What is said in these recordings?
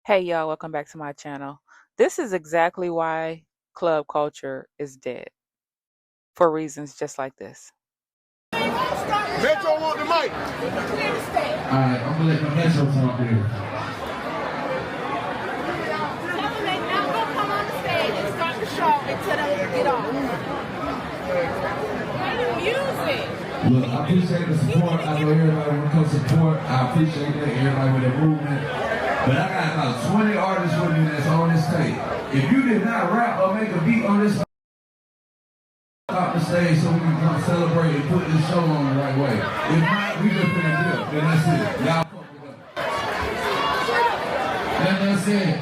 Hey y'all, welcome back to my channel. This is exactly why club culture is dead. For reasons just like this. Metro want the mic. Alright, I'm gonna let my Metro talk here. Tell them they not gonna come on the stage and start the show until they get off. Play the music. Look, I appreciate the support. I know everybody want to come support. I appreciate that, everybody with the movement. But I got about 20 artists with me that's on this stage. If you did not rap or make a beat on this off the stage so we can come celebrate and put this show on the right way. If not, we just finna dip. Then that's it. Y'all fuck it up. That's it.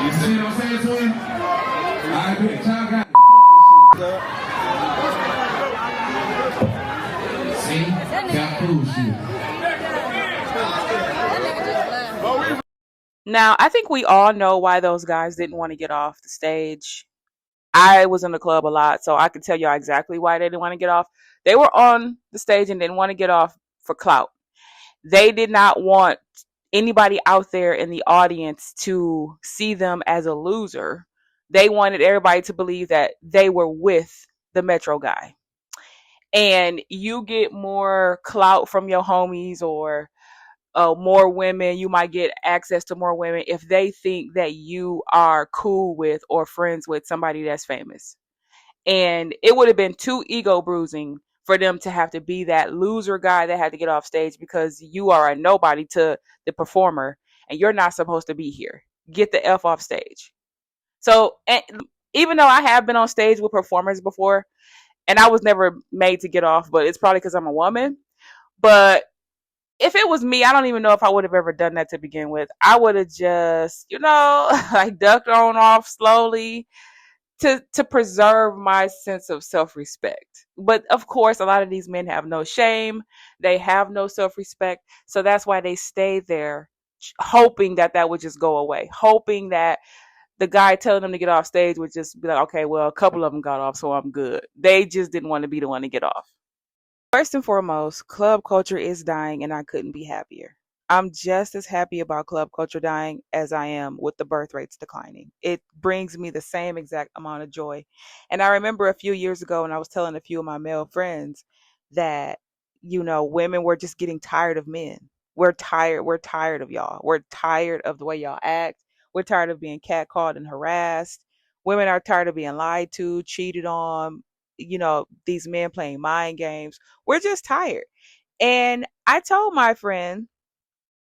You see what I'm saying to him? Alright, bitch, y'all got it. See? Got cool shit. Now, I think we all know why those guys didn't want to get off the stage. I was in the club a lot, so I can tell y'all exactly why they didn't want to get off. They were on the stage and didn't want to get off for clout. They did not want anybody out there in the audience to see them as a loser. They wanted everybody to believe that they were with the Metro guy. And you get more clout from your homies or more women. You might get access to more women if they think that you are cool with or friends with somebody that's famous. And it would have been too ego bruising for them to have to be that loser guy that had to get off stage because you are a nobody to the performer and you're not supposed to be here. Get the F off stage. So, and even though I have been on stage with performers before, and I was never made to get off, but it's probably because I'm a woman. But if it was me, I don't even know if I would have ever done that to begin with. I would have just, like ducked on off slowly to preserve my sense of self-respect. But of course, a lot of these men have no shame. They have no self-respect. So that's why they stay there hoping that that would just go away, hoping that the guy telling them to get off stage would just be like, okay, well, a couple of them got off, so I'm good. They just didn't want to be the one to get off. First and foremost, club culture is dying, and I couldn't be happier. I'm just as happy about club culture dying as I am with the birth rates declining. It brings me the same exact amount of joy. And I remember a few years ago when I was telling a few of my male friends that, women were just getting tired of men. We're tired. We're tired of y'all. We're tired of the way y'all act. We're tired of being catcalled and harassed. Women are tired of being lied to, cheated on, these men playing mind games. We're just tired. And I told my friend,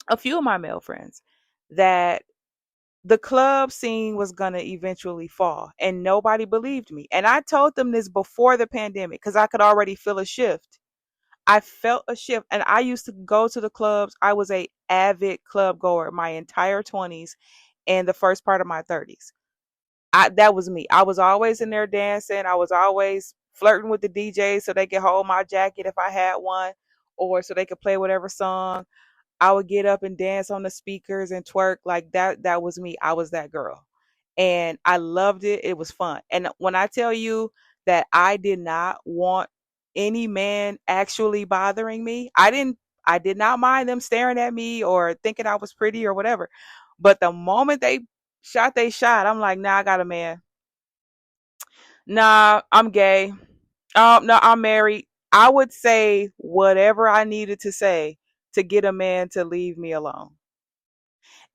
a few of my male friends, that the club scene was going to eventually fall. And nobody believed me. And I told them this before the pandemic because I could already feel a shift. I felt a shift. And I used to go to the clubs. I was a avid club goer my entire 20s and the first part of my 30s. That was me. I was always in there dancing. I was always flirting with the DJs so they could hold my jacket if I had one, or so they could play whatever song. I would get up and dance on the speakers and twerk like that. That was me. I was that girl. And I loved it. It was fun. And when I tell you that I did not want any man actually bothering me, I did not mind them staring at me or thinking I was pretty or whatever. But the moment they shot, I'm like, nah, I got a man. Nah, I'm gay. No, I'm married. I would say whatever I needed to say to get a man to leave me alone.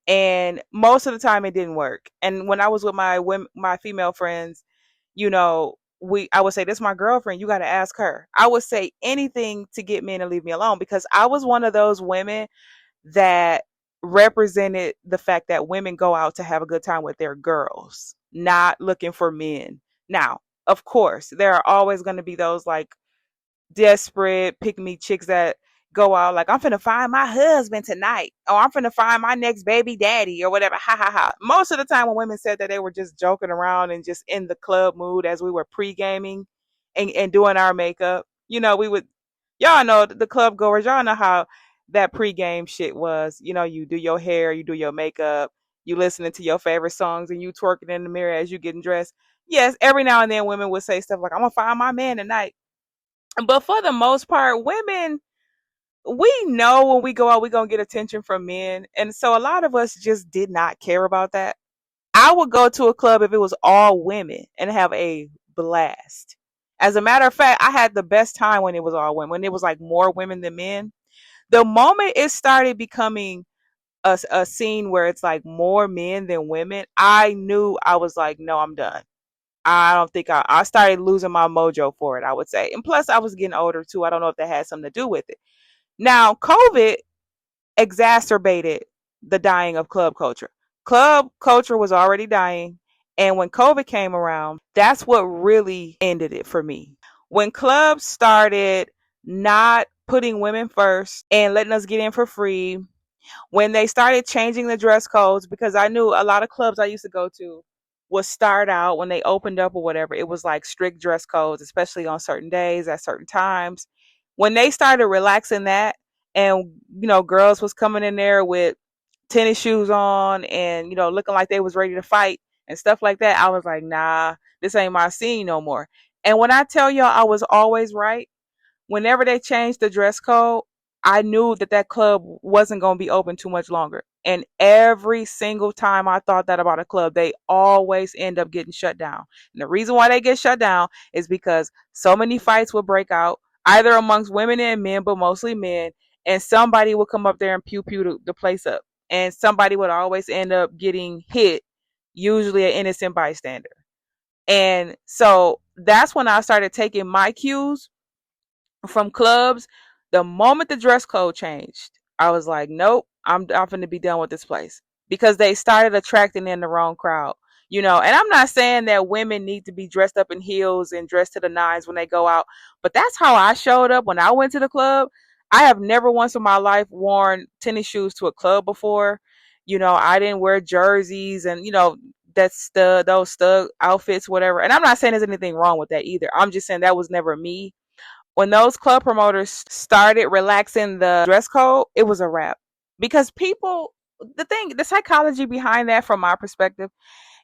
And most of the time it didn't work. And when I was with my female friends, I would say, this is my girlfriend, you got to ask her. I would say anything to get men to leave me alone because I was one of those women that represented the fact that women go out to have a good time with their girls, not looking for men. Now, of course, there are always going to be those like desperate pick me chicks that go out like, I'm finna find my husband tonight, or I'm finna find my next baby daddy, or whatever. Ha ha ha. Most of the time when women said that, they were just joking around and just in the club mood as we were pre-gaming and doing our makeup. We would, y'all know the club goers, y'all know how that pre-game shit was. You do your hair, you do your makeup, you listening to your favorite songs, and you twerking in the mirror as you getting dressed. Yes, every now and then women would say stuff like, I'm gonna find my man tonight. But for the most part, women, we know when we go out, we're going to get attention from men. And so a lot of us just did not care about that. I would go to a club if it was all women and have a blast. As a matter of fact, I had the best time when it was all women, when it was like more women than men. The moment it started becoming a scene where it's like more men than women, I knew I was like, no, I'm done. I don't think I started losing my mojo for it, I would say. And plus, I was getting older too. I don't know if that had something to do with it. Now, COVID exacerbated the dying of club culture. Club culture was already dying. And when COVID came around, that's what really ended it for me. When clubs started not putting women first and letting us get in for free, when they started changing the dress codes, because I knew a lot of clubs I used to go to would start out when they opened up or whatever, it was like strict dress codes, especially on certain days at certain times. When they started relaxing that, and girls was coming in there with tennis shoes on and looking like they was ready to fight and stuff like that, I was like, nah, this ain't my scene no more. And when I tell y'all I was always right, whenever they changed the dress code, I knew that that club wasn't going to be open too much longer. And every single time I thought that about a club, they always end up getting shut down. And the reason why they get shut down is because so many fights would break out, either amongst women and men, but mostly men. And somebody would come up there and pew pew the place up. And somebody would always end up getting hit, usually an innocent bystander. And so that's when I started taking my cues from clubs. The moment the dress code changed, I was like, nope, I'm going to be done with this place, because they started attracting in the wrong crowd. And I'm not saying that women need to be dressed up in heels and dressed to the nines when they go out, but that's how I showed up when I went to the club. I have never once in my life worn tennis shoes to a club before. I didn't wear jerseys and, that's those stud outfits, whatever. And I'm not saying there's anything wrong with that either. I'm just saying that was never me. When those club promoters started relaxing the dress code, it was a wrap. Because people, the psychology behind that, from my perspective,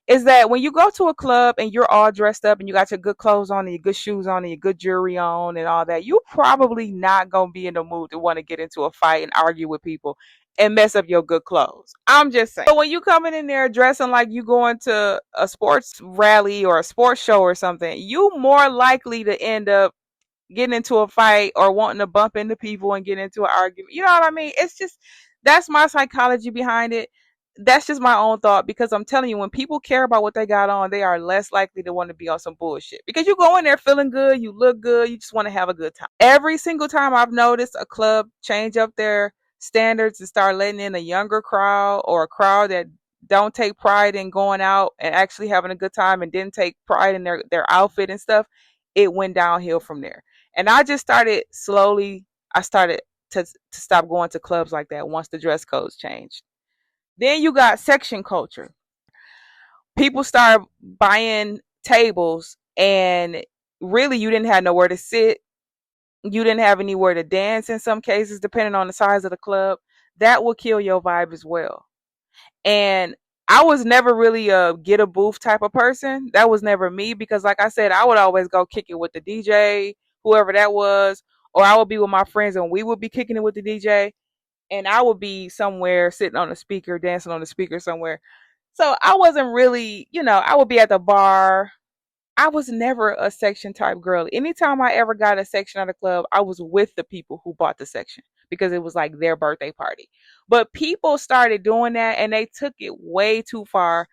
is that when you go to a club and you're all dressed up and you got your good clothes on and your good shoes on and your good jewelry on and all that, you probably not gonna be in the mood to want to get into a fight and argue with people and mess up your good clothes. I'm just saying. But when you coming in there dressing like you going to a sports rally or a sports show or something, you more likely to end up getting into a fight or wanting to bump into people and get into an argument. You know what I mean? It's just, that's my psychology behind it. That's just my own thought, because I'm telling you, when people care about what they got on, they are less likely to want to be on some bullshit. Because you go in there feeling good, you look good, you just want to have a good time. Every single time I've noticed a club change up their standards and start letting in a younger crowd, or a crowd that don't take pride in going out and actually having a good time and didn't take pride in their outfit and stuff, it went downhill from there. And I just started slowly, I started to stop going to clubs like that once the dress codes changed. Then you got section culture. People start buying tables, and really you didn't have nowhere to sit. You didn't have anywhere to dance in some cases, depending on the size of the club. That will kill your vibe as well. And I was never really a get a booth type of person. That was never me, because, like I said, I would always go kick it with the DJ, whoever that was, or I would be with my friends and we would be kicking it with the DJ, and I would be somewhere sitting on the speaker, dancing on the speaker somewhere. So I wasn't really, I would be at the bar. I was never a section type girl. Anytime I ever got a section at a club, I was with the people who bought the section, because it was like their birthday party. But people started doing that and they took it way too far.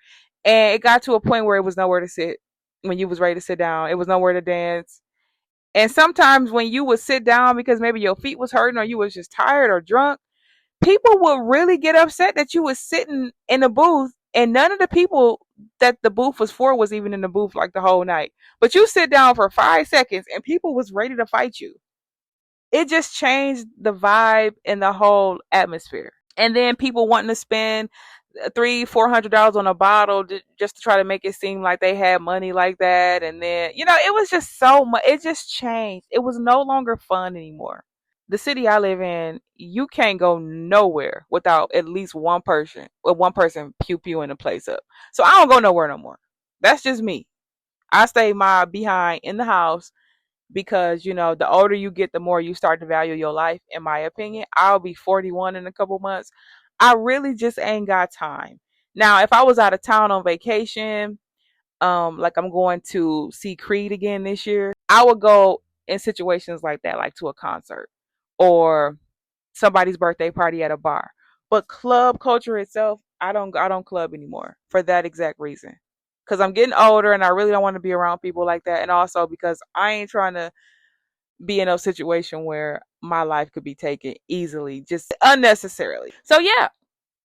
And it got to a point where it was nowhere to sit when you was ready to sit down. It was nowhere to dance. And sometimes when you would sit down because maybe your feet was hurting or you was just tired or drunk, people would really get upset that you was sitting in the booth, and none of the people that the booth was for was even in the booth like the whole night. But you sit down for 5 seconds and people was ready to fight you. It just changed the vibe and the whole atmosphere. And then people wanting to spend $300-400 on a bottle just to try to make it seem like they had money like that. And then it was just so much. It just changed. It was no longer fun anymore. The city I live in, you can't go nowhere without at least one person pew pewing the place up. So I don't go nowhere no more. That's just me. I stay my behind in the house because the older you get, the more you start to value your life. In my opinion, I'll be 41 in a couple months. I really just ain't got time. Now, if I was out of town on vacation, like I'm going to see Creed again this year, I would go in situations like that, like to a concert or somebody's birthday party at a bar. But club culture itself, I don't club anymore for that exact reason. Cuz I'm getting older and I really don't want to be around people like that, and also because I ain't trying to be in a situation where my life could be taken easily just unnecessarily. So yeah,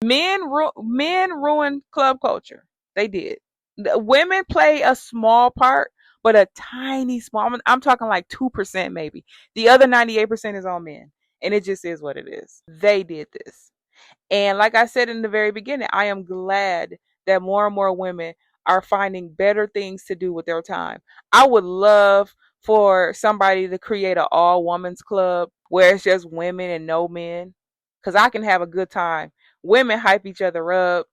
men ruin club culture. They did. The women play a small part, but a tiny small. I'm talking like 2% maybe. The other 98% is on men, and it just is what it is. They did this. And like I said in the very beginning, I am glad that more and more women are finding better things to do with their time. I would love for somebody to create an all women's club where it's just women and no men, because I can have a good time. Women hype each other up.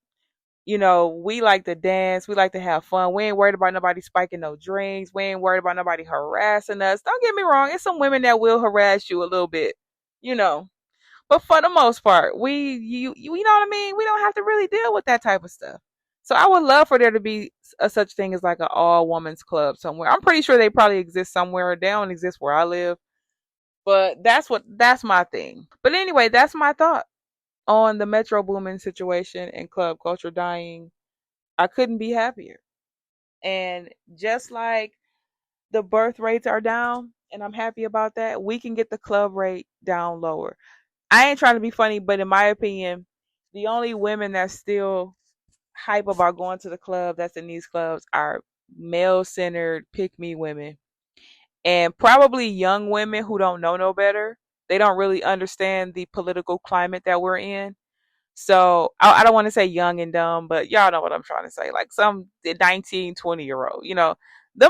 We like to dance. We like to have fun. We ain't worried about nobody spiking no drinks. We ain't worried about nobody harassing us. Don't get me wrong. It's some women that will harass you a little bit, you know. But for the most part, you know what I mean? We don't have to really deal with that type of stuff. So I would love for there to be a such thing as like an all women's club somewhere. I'm pretty sure they probably exist somewhere. They don't exist where I live. But that's my thing. But anyway, that's my thought on the Metro Boomin situation and club culture dying. I couldn't be happier. And just like the birth rates are down, and I'm happy about that, we can get the club rate down lower. I ain't trying to be funny, but in my opinion, the only women that still hype about going to the club that's in these clubs are male centered, pick me women. And probably young women who don't know no better. They don't really understand the political climate that we're in. So I don't want to say young and dumb, but y'all know what I'm trying to say. Like some 19, 20-year old, them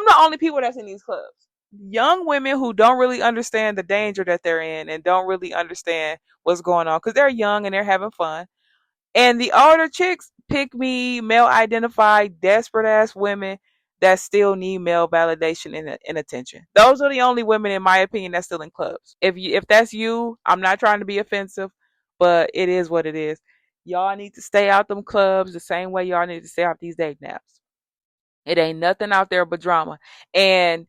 the only people that's in these clubs. Young women who don't really understand the danger that they're in and don't really understand what's going on because they're young and they're having fun. And the older chicks, pick me, male identified, desperate ass women that still need male validation and attention. Those are the only women, in my opinion, that's still in clubs. If that's you, I'm not trying to be offensive, but it is what it is. Y'all need to stay out them clubs the same way y'all need to stay out these date naps. It ain't nothing out there but drama. And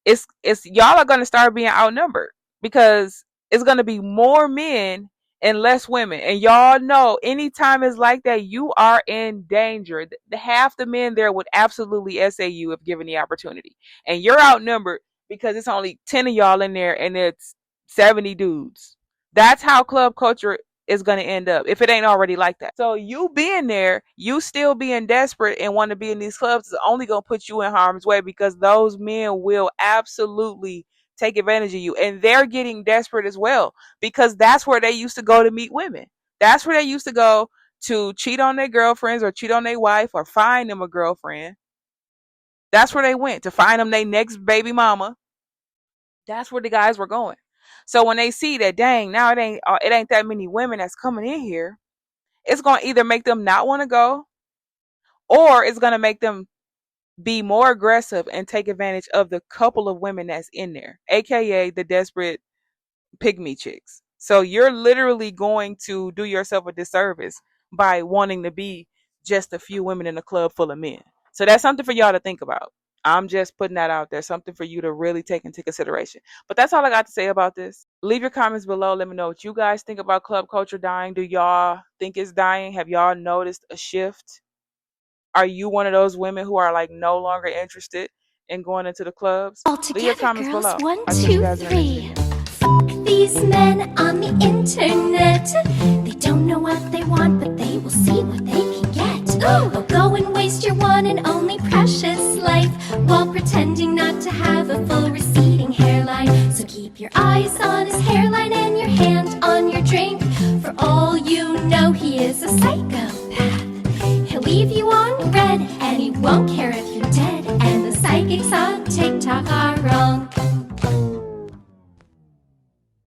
it's y'all are gonna start being outnumbered because it's gonna be more men and less women. And y'all know anytime it's like that, you are in danger. Half the men there would absolutely SA you if given the opportunity. And you're outnumbered because it's only 10 of y'all in there and it's 70 dudes. That's how club culture is going to end up if it ain't already like that. So you being there, you still being desperate and want to be in these clubs is only going to put you in harm's way because those men will absolutely take advantage of you. And they're getting desperate as well because that's where they used to go to meet women. That's where they used to go to cheat on their girlfriends or cheat on their wife or find them a girlfriend. That's where they went to find them their next baby mama. That's where the guys were going. So when they see that, dang, now it ain't that many women that's coming in here, it's gonna either make them not want to go, or it's gonna make them be more aggressive and take advantage of the couple of women that's in there, aka the desperate pygmy chicks. So you're literally going to do yourself a disservice by wanting to be just a few women in a club full of men. So that's something for y'all to think about. I'm just putting that out there, something for you to really take into consideration. But that's all I got to say about this. Leave your comments below. Let me know what you guys think about club culture dying. Do y'all think it's dying? Have y'all noticed a shift? Are you one of those women who are like no longer interested in going into the clubs? All Leave your together, comments girls. below. One, I'll see you two, guys in the next three. video. Fuck these men on the internet. They don't know what they want, but they will see what they can get. Oh, go and waste your one and only precious life while pretending not to have a full receding hairline. So keep your eyes on his hairline and your hand on your drink. For all you know, he is a psycho.